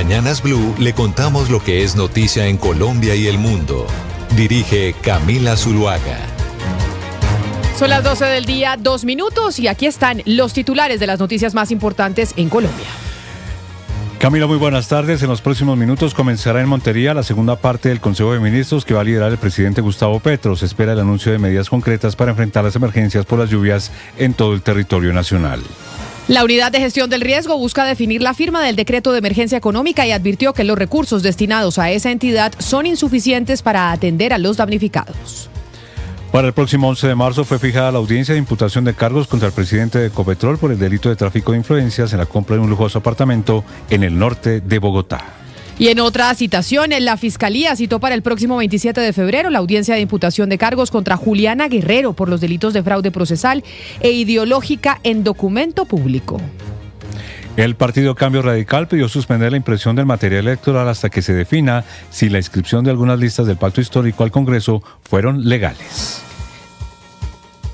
Mañanas Blue le contamos lo que es noticia en Colombia y el mundo. Dirige Camila Zuluaga. Son las 12 del día, 2 minutos, y aquí están los titulares de las noticias más importantes en Colombia. Camila, muy buenas tardes. En los próximos minutos comenzará en Montería la segunda parte del Consejo de Ministros que va a liderar el presidente Gustavo Petro. Se espera el anuncio de medidas concretas para enfrentar las emergencias por las lluvias en todo el territorio nacional. La Unidad de Gestión del Riesgo busca definir la firma del decreto de emergencia económica y advirtió que los recursos destinados a esa entidad son insuficientes para atender a los damnificados. Para el próximo 11 de marzo fue fijada la audiencia de imputación de cargos contra el presidente de Ecopetrol por el delito de tráfico de influencias en la compra de un lujoso apartamento en el norte de Bogotá. Y en otra citación, la Fiscalía citó para el próximo 27 de febrero la audiencia de imputación de cargos contra Juliana Guerrero por los delitos de fraude procesal e ideológica en documento público. El Partido Cambio Radical pidió suspender la impresión del material electoral hasta que se defina si la inscripción de algunas listas del pacto histórico al Congreso fueron legales.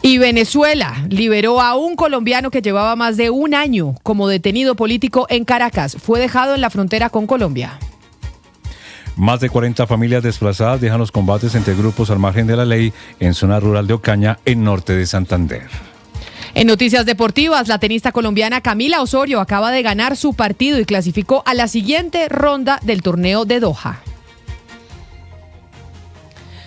Y Venezuela liberó a un colombiano que llevaba más de un año como detenido político en Caracas. Fue dejado en la frontera con Colombia. Más de 40 familias desplazadas dejan los combates entre grupos al margen de la ley en zona rural de Ocaña, en norte de Santander. En noticias deportivas, la tenista colombiana Camila Osorio acaba de ganar su partido y clasificó a la siguiente ronda del torneo de Doha.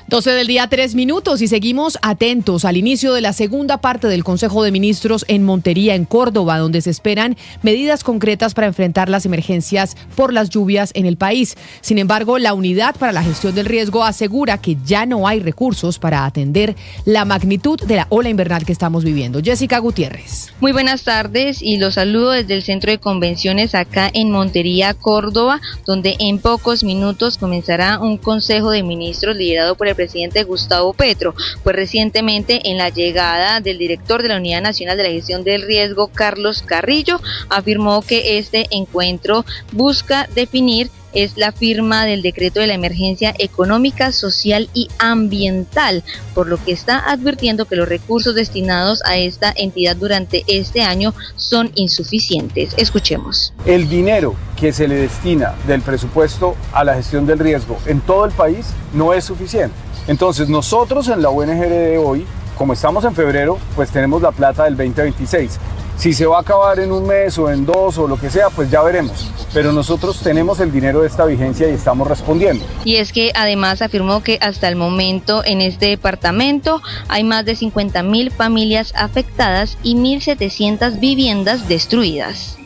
12 del día, 3 minutos, y seguimos atentos al inicio de la segunda parte del Consejo de Ministros en Montería, en Córdoba, donde se esperan medidas concretas para enfrentar las emergencias por las lluvias en el país. Sin embargo, la Unidad para la Gestión del Riesgo asegura que ya no hay recursos para atender la magnitud de la ola invernal que estamos viviendo. Jessica Gutiérrez. Muy buenas tardes y los saludo desde el Centro de Convenciones acá en Montería, Córdoba, donde en pocos minutos comenzará un Consejo de Ministros liderado por el presidente Gustavo Petro. Pues recientemente, en la llegada del director de la Unidad Nacional de la Gestión del Riesgo, Carlos Carrillo, afirmó que este encuentro busca definir la firma del decreto de la emergencia económica, social y ambiental, por lo que está advirtiendo que los recursos destinados a esta entidad durante este año son insuficientes. Escuchemos. El dinero que se le destina del presupuesto a la gestión del riesgo en todo el país no es suficiente. Entonces nosotros en la UNGRD hoy, como estamos en febrero, pues tenemos la plata del 2026. Si se va a acabar en un mes o en 2 o lo que sea, pues ya veremos. Pero nosotros tenemos el dinero de esta vigencia y estamos respondiendo. Y es que además afirmó que hasta el momento en este departamento hay más de 50.000 familias afectadas y 1.700 viviendas destruidas.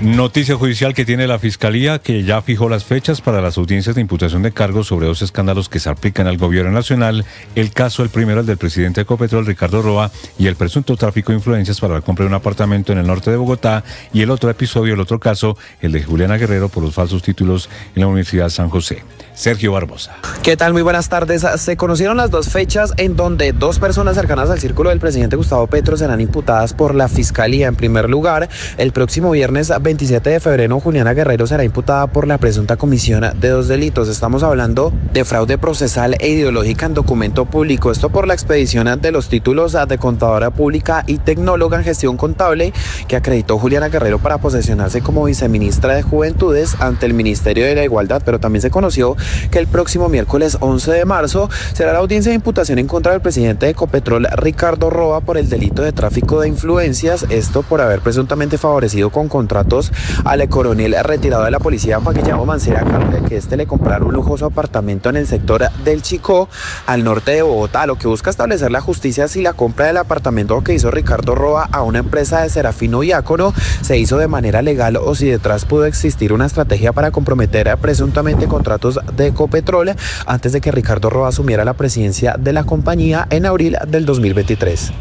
Noticia judicial que tiene la Fiscalía, que ya fijó las fechas para las audiencias de imputación de cargos sobre 2 escándalos que se aplican al gobierno nacional. El caso, el primero, el del presidente de Ecopetrol, Ricardo Roa, y el presunto tráfico de influencias para la compra de un apartamento en el norte de Bogotá. Y el otro episodio, el otro caso, el de Juliana Guerrero por los falsos títulos en la Universidad San José. Sergio Barbosa. ¿Qué tal? Muy buenas tardes. Se conocieron las 2 fechas en donde 2 personas cercanas al círculo del presidente Gustavo Petro serán imputadas por la Fiscalía. En primer lugar, el próximo viernes 27 de febrero, Juliana Guerrero será imputada por la presunta comisión de 2 delitos. Estamos hablando de fraude procesal e ideológica en documento público. Esto por la expedición de los títulos de contadora pública y tecnóloga en gestión contable que acreditó Juliana Guerrero para posesionarse como viceministra de Juventudes ante el Ministerio de la Igualdad. Pero también se conoció que el próximo miércoles 11 de marzo será la audiencia de imputación en contra del presidente de Ecopetrol, Ricardo Roa, por el delito de tráfico de influencias. Esto por haber presuntamente favorecido con contratos al coronel retirado de la policía, Juan Guillermo Mancera, que este le comprara un lujoso apartamento en el sector del Chicó, al norte de Bogotá. Lo que busca establecer la justicia si la compra del apartamento que hizo Ricardo Roa a una empresa de Serafino Diácono se hizo de manera legal o si detrás pudo existir una estrategia para comprometer presuntamente contratos de Ecopetrol antes de que Ricardo Roa asumiera la presidencia de la compañía en abril del 2023.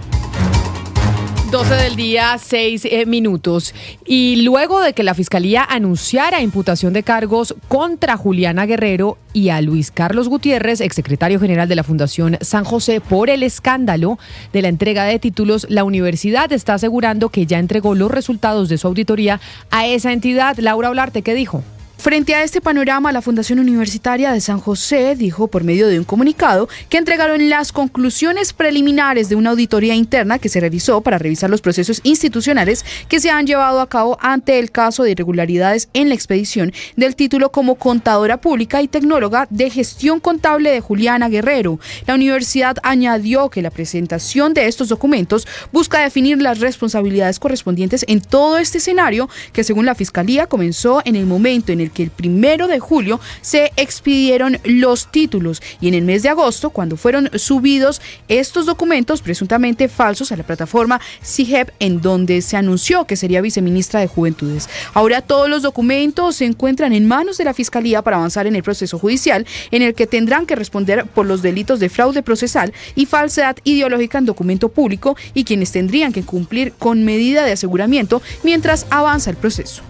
12 del día, 6 minutos. Y luego de que la Fiscalía anunciara imputación de cargos contra Juliana Guerrero y a Luis Carlos Gutiérrez, exsecretario general de la Fundación San José, por el escándalo de la entrega de títulos, la universidad está asegurando que ya entregó los resultados de su auditoría a esa entidad. Laura Olarte, ¿qué dijo? Frente a este panorama, la Fundación Universitaria de San José dijo por medio de un comunicado que entregaron las conclusiones preliminares de una auditoría interna que se realizó para revisar los procesos institucionales que se han llevado a cabo ante el caso de irregularidades en la expedición del título como contadora pública y tecnóloga de gestión contable de Juliana Guerrero. La universidad añadió que la presentación de estos documentos busca definir las responsabilidades correspondientes en todo este escenario que, según la Fiscalía, comenzó en el momento en el que el 1 de julio se expidieron los títulos y en el mes de agosto, cuando fueron subidos estos documentos presuntamente falsos a la plataforma CIGEP, en donde se anunció que sería viceministra de Juventudes. Ahora todos los documentos se encuentran en manos de la Fiscalía para avanzar en el proceso judicial, en el que tendrán que responder por los delitos de fraude procesal y falsedad ideológica en documento público, y quienes tendrían que cumplir con medida de aseguramiento mientras avanza el proceso.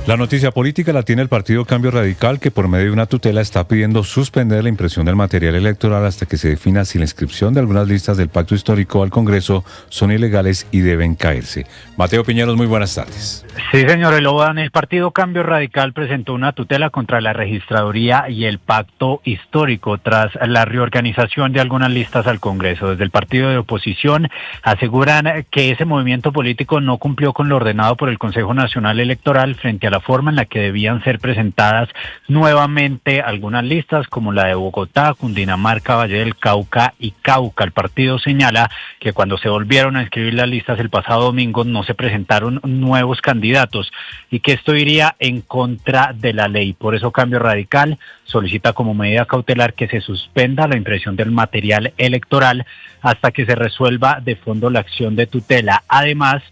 La noticia política la tiene el Partido Cambio Radical, que por medio de una tutela está pidiendo suspender la impresión del material electoral hasta que se defina si la inscripción de algunas listas del pacto histórico al Congreso son ilegales y deben caerse. Mateo Piñeros, muy buenas tardes. Sí, señor Eloban, el Partido Cambio Radical presentó una tutela contra la registraduría y el pacto histórico tras la reorganización de algunas listas al Congreso. Desde el partido de oposición aseguran que ese movimiento político no cumplió con lo ordenado por el Consejo Nacional Electoral frente a la forma en la que debían ser presentadas nuevamente algunas listas, como la de Bogotá, Cundinamarca, Valle del Cauca y Cauca. El partido señala que cuando se volvieron a inscribir las listas el pasado domingo no se presentaron nuevos candidatos y que esto iría en contra de la ley. Por eso Cambio Radical solicita como medida cautelar que se suspenda la impresión del material electoral hasta que se resuelva de fondo la acción de tutela. Además,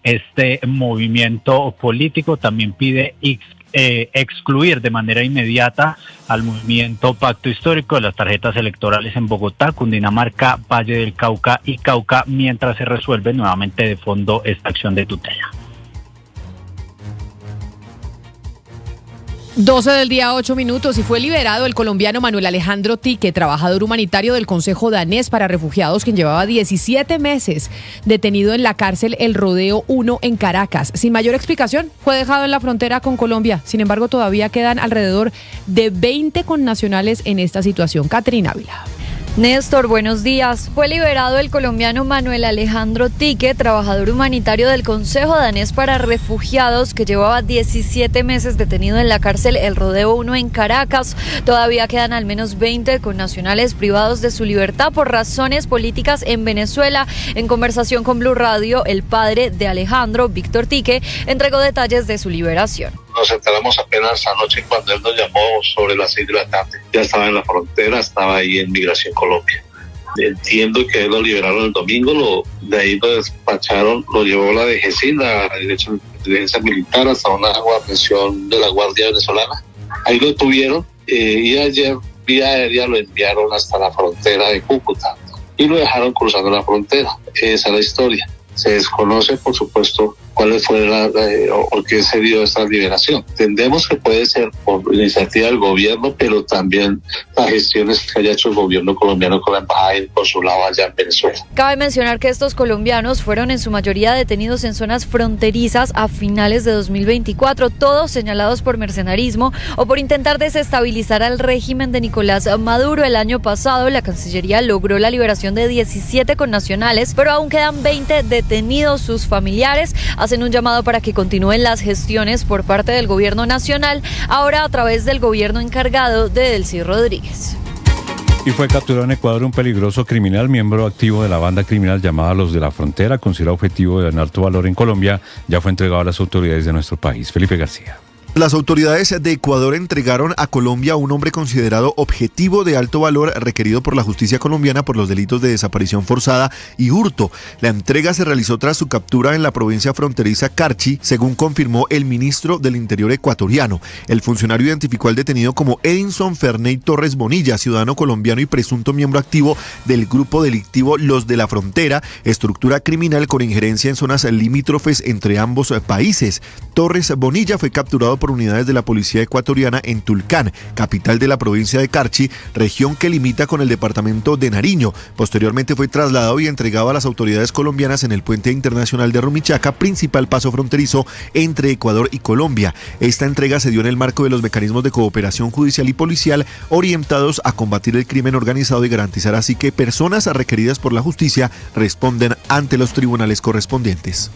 este movimiento político también pide excluir de manera inmediata al movimiento Pacto Histórico de las tarjetas electorales en Bogotá, Cundinamarca, Valle del Cauca y Cauca, mientras se resuelve nuevamente de fondo esta acción de tutela. 12 del día, 8 minutos, y fue liberado el colombiano Manuel Alejandro Tique, trabajador humanitario del Consejo Danés para Refugiados, quien llevaba 17 meses detenido en la cárcel El Rodeo 1 en Caracas. Sin mayor explicación, fue dejado en la frontera con Colombia. Sin embargo, todavía quedan alrededor de 20 connacionales en esta situación. Caterina Ávila. Néstor, buenos días. Fue liberado el colombiano Manuel Alejandro Tique, trabajador humanitario del Consejo Danés para Refugiados, que llevaba 17 meses detenido en la cárcel El Rodeo 1 en Caracas. Todavía quedan al menos 20 connacionales privados de su libertad por razones políticas en Venezuela. En conversación con Blue Radio, el padre de Alejandro, Víctor Tique, entregó detalles de su liberación. Nos enteramos apenas anoche cuando él nos llamó sobre las 6 de la tarde. Ya estaba en la frontera, estaba ahí en Migración Colombia. Entiendo que él lo liberaron el domingo, de ahí lo despacharon, lo llevó la DGCI, la Dirección de Inteligencia Militar, hasta una guarnición de la Guardia Venezolana. Ahí lo tuvieron y ayer vía aérea lo enviaron hasta la frontera de Cúcuta y lo dejaron cruzando la frontera. Esa es la historia. Se desconoce, por supuesto, cuál fue o qué se dio esta liberación. Entendemos que puede ser por iniciativa del gobierno, pero también las gestiones que haya hecho el gobierno colombiano con la embajada y el consulado allá en Venezuela. Cabe mencionar que estos colombianos fueron en su mayoría detenidos en zonas fronterizas a finales de 2024, todos señalados por mercenarismo o por intentar desestabilizar al régimen de Nicolás Maduro. El año pasado, la Cancillería logró la liberación de 17 connacionales, pero aún quedan 20 detenidos. Sus familiares hacen un llamado para que continúen las gestiones por parte del gobierno nacional, ahora a través del gobierno encargado de Delcy Rodríguez. Y fue capturado en Ecuador un peligroso criminal, miembro activo de la banda criminal llamada Los de la Frontera, considerado objetivo de alto valor en Colombia. Ya fue entregado a las autoridades de nuestro país. Felipe García. Las autoridades de Ecuador entregaron a Colombia a un hombre considerado objetivo de alto valor requerido por la justicia colombiana por los delitos de desaparición forzada y hurto. La entrega se realizó tras su captura en la provincia fronteriza Carchi, según confirmó el ministro del Interior ecuatoriano. El funcionario identificó al detenido como Edinson Ferney Torres Bonilla, ciudadano colombiano y presunto miembro activo del grupo delictivo Los de la Frontera, estructura criminal con injerencia en zonas limítrofes entre ambos países. Torres Bonilla fue capturado por unidades de la policía ecuatoriana en Tulcán, capital de la provincia de Carchi, región que limita con el departamento de Nariño. Posteriormente fue trasladado y entregado a las autoridades colombianas en el puente internacional de Rumichaca, principal paso fronterizo entre Ecuador y Colombia. Esta entrega se dio en el marco de los mecanismos de cooperación judicial y policial orientados a combatir el crimen organizado y garantizar así que personas requeridas por la justicia responden ante los tribunales correspondientes.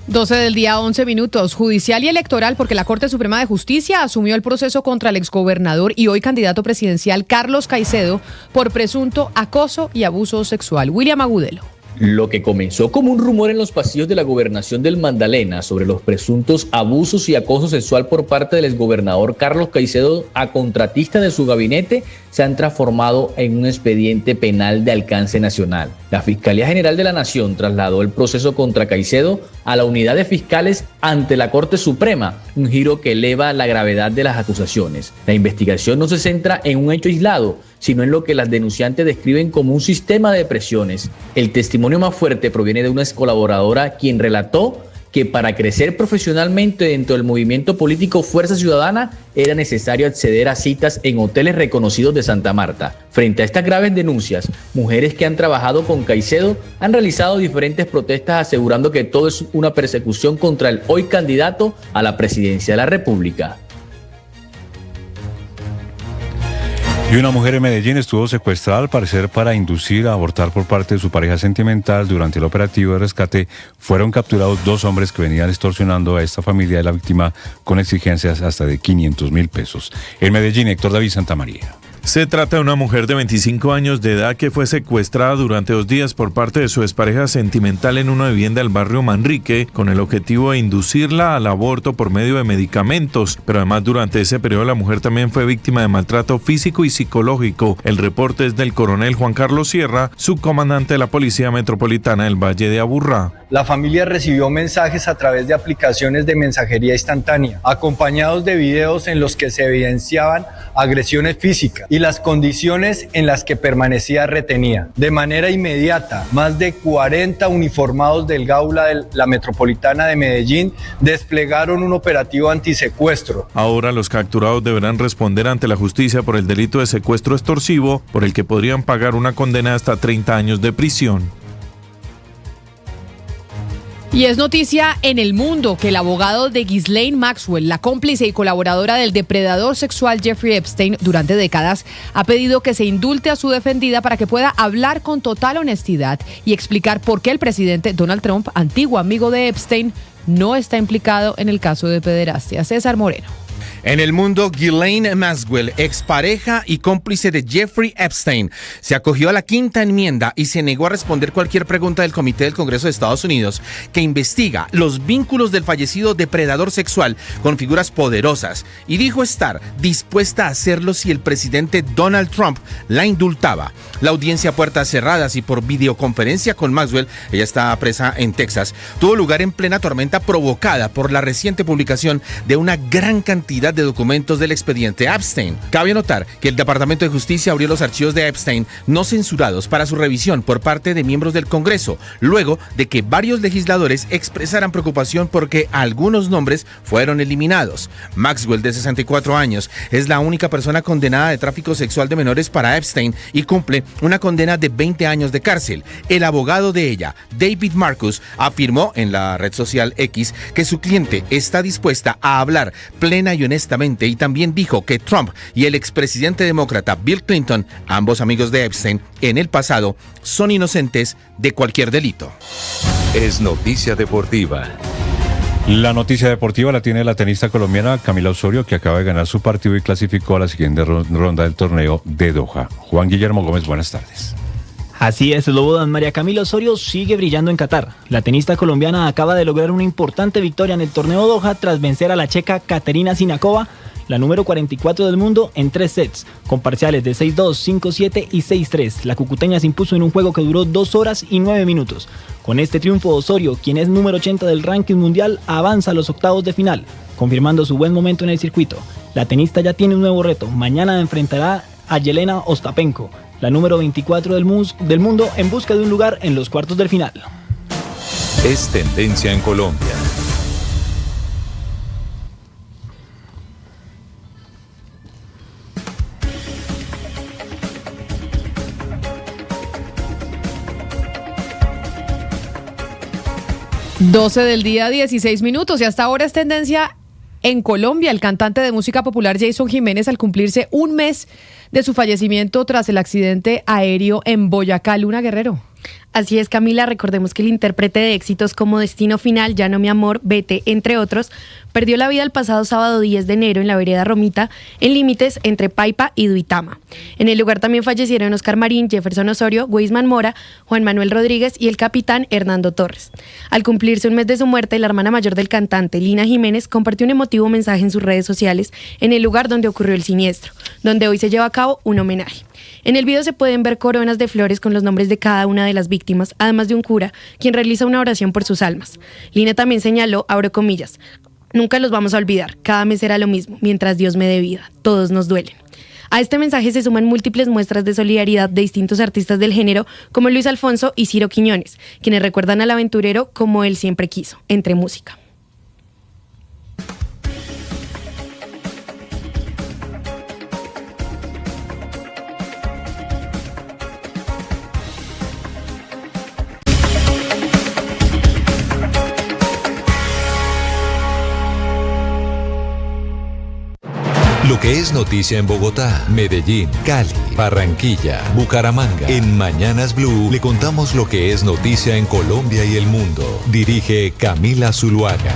12 del día, 11 minutos. Judicial y electoral, porque la Corte Suprema de Justicia asumió el proceso contra el exgobernador y hoy candidato presidencial Carlos Caicedo por presunto acoso y abuso sexual. William Agudelo. Lo que comenzó como un rumor en los pasillos de la gobernación del Magdalena sobre los presuntos abusos y acoso sexual por parte del exgobernador Carlos Caicedo a contratista de su gabinete se han transformado en un expediente penal de alcance nacional. La Fiscalía General de la Nación trasladó el proceso contra Caicedo a la unidad de fiscales ante la Corte Suprema, un giro que eleva la gravedad de las acusaciones. La investigación no se centra en un hecho aislado, sino en lo que las denunciantes describen como un sistema de presiones. El testimonio más fuerte proviene de una ex colaboradora quien relató que para crecer profesionalmente dentro del movimiento político Fuerza Ciudadana era necesario acceder a citas en hoteles reconocidos de Santa Marta. Frente a estas graves denuncias, mujeres que han trabajado con Caicedo han realizado diferentes protestas asegurando que todo es una persecución contra el hoy candidato a la presidencia de la República. Y una mujer en Medellín estuvo secuestrada al parecer para inducir a abortar por parte de su pareja sentimental. Durante el operativo de rescate fueron capturados 2 hombres que venían extorsionando a esta familia de la víctima con exigencias hasta de 500.000 pesos. En Medellín, Héctor David Santamaría. Se trata de una mujer de 25 años de edad que fue secuestrada durante 2 días por parte de su expareja sentimental en una vivienda del barrio Manrique con el objetivo de inducirla al aborto por medio de medicamentos. Pero además durante ese periodo la mujer también fue víctima de maltrato físico y psicológico. El reporte es del coronel Juan Carlos Sierra, subcomandante de la Policía Metropolitana del Valle de Aburrá. La familia recibió mensajes a través de aplicaciones de mensajería instantánea, acompañados de videos en los que se evidenciaban agresiones físicas y las condiciones en las que permanecía retenida. De manera inmediata, más de 40 uniformados del Gaula de la Metropolitana de Medellín desplegaron un operativo antisecuestro. Ahora los capturados deberán responder ante la justicia por el delito de secuestro extorsivo, por el que podrían pagar una condena de hasta 30 años de prisión. Y es noticia en el mundo que el abogado de Ghislaine Maxwell, la cómplice y colaboradora del depredador sexual Jeffrey Epstein durante décadas, ha pedido que se indulte a su defendida para que pueda hablar con total honestidad y explicar por qué el presidente Donald Trump, antiguo amigo de Epstein, no está implicado en el caso de pederastia. César Moreno. En el mundo, Ghislaine Maxwell, expareja y cómplice de Jeffrey Epstein, se acogió a la quinta enmienda y se negó a responder cualquier pregunta del Comité del Congreso de Estados Unidos que investiga los vínculos del fallecido depredador sexual con figuras poderosas y dijo estar dispuesta a hacerlo si el presidente Donald Trump la indultaba. La audiencia a puertas cerradas y por videoconferencia con Maxwell, ella está presa en Texas, tuvo lugar en plena tormenta provocada por la reciente publicación de una gran cantidad de documentos del expediente Epstein. Cabe notar que el Departamento de Justicia abrió los archivos de Epstein no censurados para su revisión por parte de miembros del Congreso, luego de que varios legisladores expresaran preocupación porque algunos nombres fueron eliminados. Maxwell, de 64 años, es la única persona condenada de tráfico sexual de menores para Epstein y cumple una condena de 20 años de cárcel. El abogado de ella, David Marcus, afirmó en la red social X que su cliente está dispuesta a hablar plena y honestamente, y también dijo que Trump y el expresidente demócrata Bill Clinton, ambos amigos de Epstein, en el pasado, son inocentes de cualquier delito. Es noticia deportiva. La noticia deportiva la tiene la tenista colombiana Camila Osorio, que acaba de ganar su partido y clasificó a la siguiente ronda del torneo de Doha. Juan Guillermo Gómez, buenas tardes. Así es, Lobo. María Camila Osorio sigue brillando en Qatar. La tenista colombiana acaba de lograr una importante victoria en el torneo Doha tras vencer a la checa Katerina Sinakova, la número 44 del mundo, en 3 sets, con parciales de 6-2, 5-7 y 6-3. La cucuteña se impuso en un juego que duró 2 horas y 9 minutos. Con este triunfo, Osorio, quien es número 80 del ranking mundial, avanza a los octavos de final, confirmando su buen momento en el circuito. La tenista ya tiene un nuevo reto. Mañana enfrentará a Yelena Ostapenko, la número 24 del mundo, en busca de un lugar en los cuartos del final. Es tendencia en Colombia. 12 del día, 16 minutos, y hasta ahora es tendencia en Colombia el cantante de música popular Jason Jiménez al cumplirse un mes de su fallecimiento tras el accidente aéreo en Boyacá. Luna Guerrero. Así es, Camila, recordemos que el intérprete de éxitos como Destino Final, Ya no mi amor, Vete, entre otros, perdió la vida el pasado sábado 10 de enero en la vereda Romita, en límites entre Paipa y Duitama. En el lugar también fallecieron Oscar Marín, Jefferson Osorio, Weisman Mora, Juan Manuel Rodríguez y el capitán Hernando Torres. Al cumplirse un mes de su muerte, la hermana mayor del cantante, Lina Jiménez, compartió un emotivo mensaje en sus redes sociales en el lugar donde ocurrió el siniestro, donde hoy se lleva a cabo un homenaje. En el video se pueden ver coronas de flores con los nombres de cada una de las víctimas, además de un cura, quien realiza una oración por sus almas. Lina también señaló, abro comillas, nunca los vamos a olvidar, cada mes será lo mismo, mientras Dios me dé vida, todos nos duelen. A este mensaje se suman múltiples muestras de solidaridad de distintos artistas del género, como Luis Alfonso y Ciro Quiñones, quienes recuerdan al aventurero como él siempre quiso, entre música. Lo que es noticia en Bogotá, Medellín, Cali, Barranquilla, Bucaramanga. En Mañanas Blue le contamos lo que es noticia en Colombia y el mundo. Dirige Camila Zuluaga.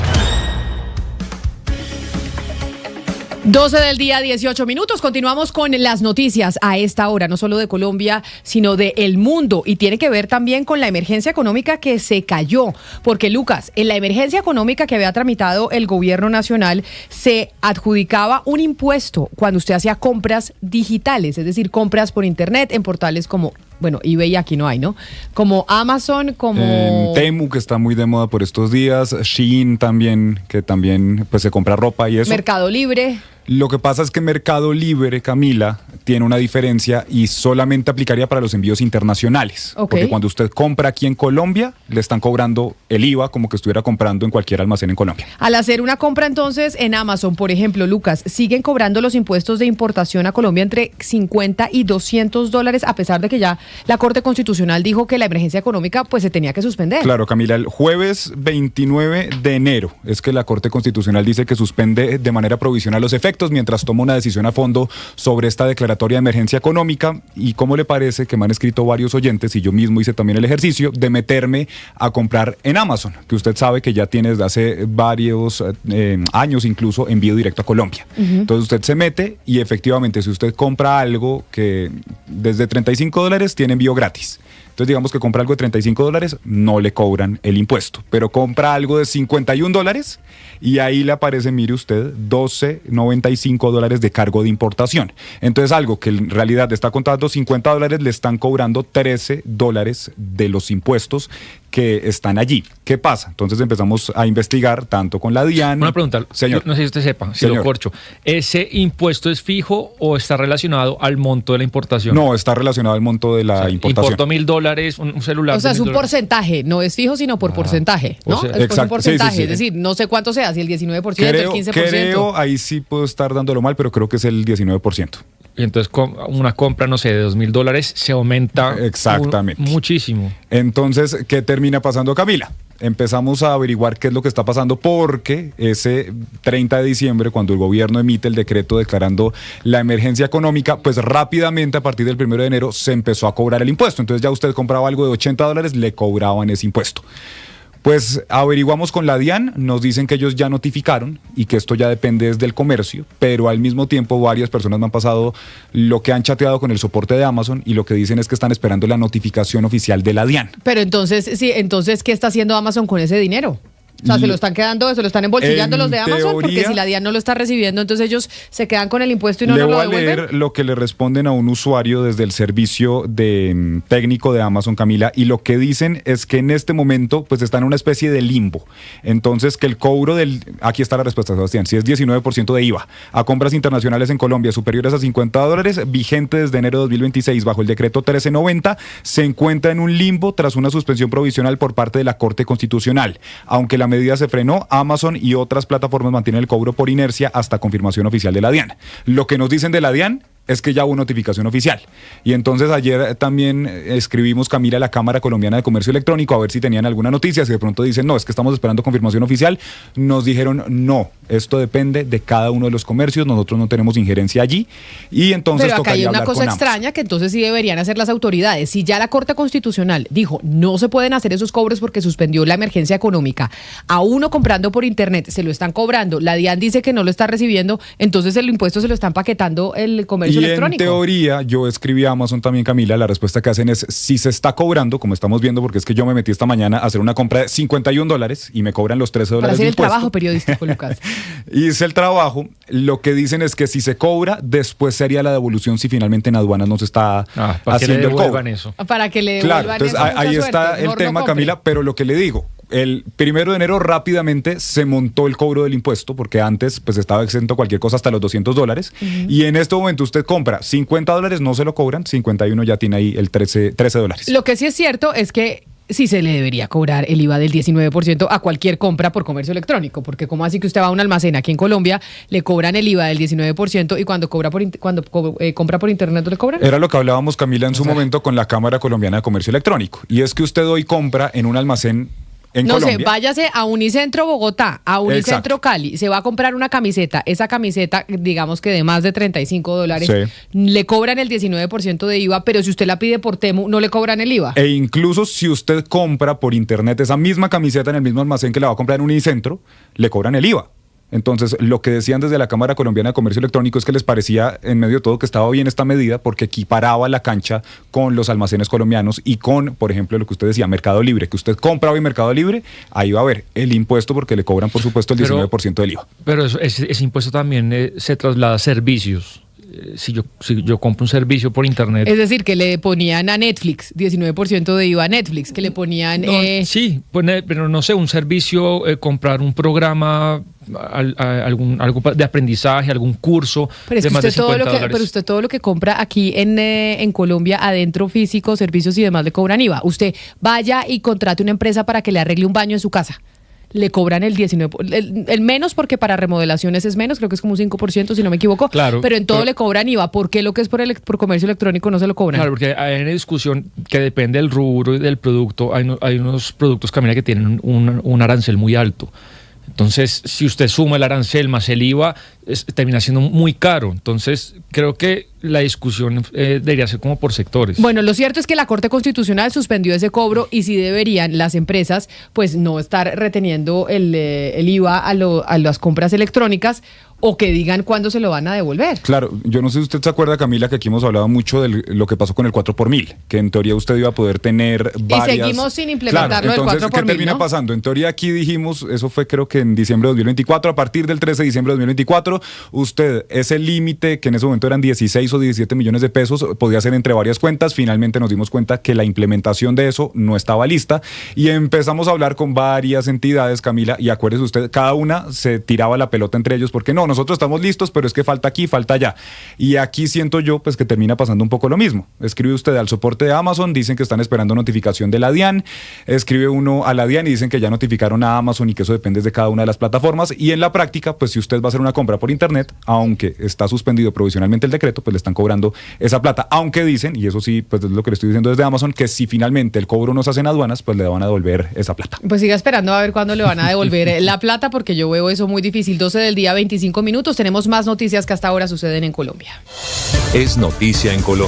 12 del día, 18 minutos. Continuamos con las noticias a esta hora, no solo de Colombia, sino de el mundo. Y tiene que ver también con la emergencia económica que se cayó. Porque, Lucas, en la emergencia económica que había tramitado el gobierno nacional, se adjudicaba un impuesto cuando usted hacía compras digitales, es decir, compras por internet en portales como, bueno, eBay aquí no hay, ¿no? Como Amazon, como... Temu, que está muy de moda por estos días, Shein también, que también pues se compra ropa y eso. Mercado Libre. Lo que pasa es que Mercado Libre, Camila, tiene una diferencia y solamente aplicaría para los envíos internacionales. Okay. Porque cuando usted compra aquí en Colombia, le están cobrando el IVA como que estuviera comprando en cualquier almacén en Colombia. Al hacer una compra entonces en Amazon, por ejemplo, Lucas, siguen cobrando los impuestos de importación a Colombia entre $50 y $200, a pesar de que ya la Corte Constitucional dijo que la emergencia económica pues se tenía que suspender. Claro, Camila, el jueves 29 de enero es que la Corte Constitucional dice que suspende de manera provisional los efectos mientras toma una decisión a fondo sobre esta declaratoria de emergencia económica. ¿Y cómo le parece que me han escrito varios oyentes, y yo mismo hice también el ejercicio de meterme a comprar en Amazon, que usted sabe que ya tiene desde hace varios años incluso envío directo a Colombia? Entonces usted se mete y efectivamente si usted compra algo que desde $35 tiene envío gratis. Entonces digamos que compra algo de $35, no le cobran el impuesto, pero compra algo de $51 y ahí le aparece, mire usted, $12.95 de cargo de importación. Entonces algo que en realidad está contando $50, le están cobrando $13 de los impuestos que están allí. ¿Qué pasa? Entonces empezamos a investigar tanto con la DIAN. Una pregunta, señor. No sé si usted sepa, si señor. lo corcho. ¿Ese impuesto es fijo o está relacionado al monto de la importación? No, está relacionado al monto de la importación. Importo $1,000, un celular. O sea, es un porcentaje, no es fijo, sino por porcentaje, ¿no? O sea, es por un porcentaje, sí, sí. Es decir, no sé cuánto sea, si el 19%, el 15%. Creo, ahí sí puedo estar dándolo mal, pero creo que es el 19%. Y entonces una compra, no sé, de $2,000 se aumenta exactamente muchísimo. Entonces, ¿qué termina pasando, Camila? Empezamos a averiguar qué es lo que está pasando porque ese 30 de diciembre, cuando el gobierno emite el decreto declarando la emergencia económica, pues rápidamente a partir del 1 de enero se empezó a cobrar el impuesto. Entonces ya usted compraba algo de $80, le cobraban ese impuesto. Pues averiguamos con la DIAN, nos dicen que ellos ya notificaron y que esto ya depende desde el comercio, pero al mismo tiempo varias personas me han pasado lo que han chateado con el soporte de Amazon y lo que dicen es que están esperando la notificación oficial de la DIAN. Pero entonces, sí, entonces, ¿qué está haciendo Amazon con ese dinero? O sea, se lo están quedando, se lo están embolsillando los de Amazon, porque si la DIAN no lo está recibiendo, entonces ellos se quedan con el impuesto y no lo devuelven. Le voy a leer lo que le responden a un usuario desde el servicio de técnico de Amazon, Camila, y lo que dicen es que en este momento pues están en una especie de limbo. Entonces que el cobro aquí está la respuesta, Sebastián, si es 19% de IVA a compras internacionales en Colombia superiores a $50, vigente desde enero de 2026 bajo el decreto 1390, se encuentra en un limbo tras una suspensión provisional por parte de la Corte Constitucional. Aunque la medida se frenó, Amazon y otras plataformas mantienen el cobro por inercia hasta confirmación oficial de la DIAN. Lo que nos dicen de la DIAN es que ya hubo notificación oficial. Y entonces ayer también escribimos, Camila, a la Cámara Colombiana de Comercio Electrónico a ver si tenían alguna noticia, si de pronto dicen, no, es que estamos esperando confirmación oficial. Nos dijeron, no, esto depende de cada uno de los comercios, nosotros no tenemos injerencia allí. Y entonces pero acá hay una cosa con extraña que entonces sí deberían hacer las autoridades. Si ya la Corte Constitucional dijo, no se pueden hacer esos cobros porque suspendió la emergencia económica, a uno comprando por internet se lo están cobrando, la DIAN dice que no lo está recibiendo, entonces el impuesto se lo está empaquetando el comercio electrónico. En teoría, yo escribí a Amazon también, Camila, la respuesta que hacen es, si se está cobrando, como estamos viendo, porque es que yo me metí esta mañana a hacer una compra de $51 y me cobran los $13 para hacer de el impuesto. trabajo periodístico, Lucas. Hice el trabajo, lo que dicen es que si se cobra, después sería la devolución si finalmente en aduanas no se está haciendo el cobro. Eso. Para que le devuelvan claro, entonces eso, ahí está suerte. el tema, no Camila, pero lo que le digo, el 1 de enero rápidamente se montó el cobro del impuesto, porque antes pues estaba exento cualquier cosa hasta los $200, y en este momento usted compra $50, no se lo cobran, 51 ya tiene ahí el $13. Lo que sí es cierto es que sí se le debería cobrar el IVA del 19% a cualquier compra por comercio electrónico, porque como así que usted va a un almacén aquí en Colombia, le cobran el IVA del 19% y cuando compra por internet no le cobran? Era lo que hablábamos, Camila, en su momento con la Cámara Colombiana de Comercio Electrónico, y es que usted hoy compra en un almacén en Colombia. Sé, váyase a Unicentro Bogotá, a Unicentro Cali, se va a comprar una camiseta, esa camiseta, digamos que de más de $35, le cobran el 19% de IVA, pero si usted la pide por Temu, no le cobran el IVA. E incluso si usted compra por internet esa misma camiseta en el mismo almacén que la va a comprar en Unicentro, le cobran el IVA. Entonces, lo que decían desde la Cámara Colombiana de Comercio Electrónico es que les parecía, en medio de todo, que estaba bien esta medida porque equiparaba la cancha con los almacenes colombianos y con, por ejemplo, lo que usted decía, Mercado Libre, que usted compra hoy en Mercado Libre, ahí va a haber el impuesto porque le cobran, por supuesto, el 19% del IVA. Pero ese impuesto también se traslada a servicios. Si yo compro un servicio por internet. Es decir, que le ponían a Netflix 19% de IVA a Netflix, que le ponían... Sí, pero no sé, un servicio, comprar un programa, algo de aprendizaje, algún curso pero es de que más de $50. Pero usted todo lo que compra aquí en Colombia, adentro, físico, servicios y demás, le cobran IVA. Usted vaya y contrate una empresa para que le arregle un baño en su casa. Le cobran el 19%, el menos porque para remodelaciones es menos, creo que es como un 5% si no me equivoco, claro, pero en todo le cobran IVA. ¿Por qué lo que es por comercio electrónico no se lo cobran? Claro, porque hay una discusión que depende del rubro y del producto. Hay unos productos, Camila, que tienen un arancel muy alto. Entonces, si usted suma el arancel más el IVA, termina siendo muy caro. Entonces, creo que la discusión debería ser como por sectores. Bueno, lo cierto es que la Corte Constitucional suspendió ese cobro y sí deberían las empresas pues no estar reteniendo el IVA a las compras electrónicas o que digan cuándo se lo van a devolver. Claro, yo no sé si usted se acuerda, Camila, que aquí hemos hablado mucho de lo que pasó con el 4x1000, que en teoría usted iba a poder tener varias... Y seguimos sin implementarlo del 4x1000, entonces, ¿qué termina pasando? En teoría aquí dijimos, eso fue creo que en diciembre de 2024, a partir del 13 de diciembre de 2024, usted, ese límite, que en ese momento eran 16 o 17 millones de pesos, podía ser entre varias cuentas. Finalmente nos dimos cuenta que la implementación de eso no estaba lista y empezamos a hablar con varias entidades, Camila, y acuérdese usted, cada una se tiraba la pelota entre ellos porque no, nosotros estamos listos, pero es que falta aquí, falta allá. Y aquí siento yo pues que termina pasando un poco lo mismo. Escribe usted al soporte de Amazon, dicen que están esperando notificación de la DIAN, escribe uno a la DIAN y dicen que ya notificaron a Amazon y que eso depende de cada una de las plataformas, y en la práctica, pues si usted va a hacer una compra por internet, aunque está suspendido provisionalmente el decreto, pues le están cobrando esa plata, aunque dicen, y eso sí, pues es lo que le estoy diciendo desde Amazon, que si finalmente el cobro no se hace en aduanas, pues le van a devolver esa plata. Pues siga esperando a ver cuándo le van a devolver la plata, porque yo veo eso muy difícil. 12 del día, 25 minutos. Tenemos más noticias que hasta ahora suceden en Colombia. Es noticia en Colombia.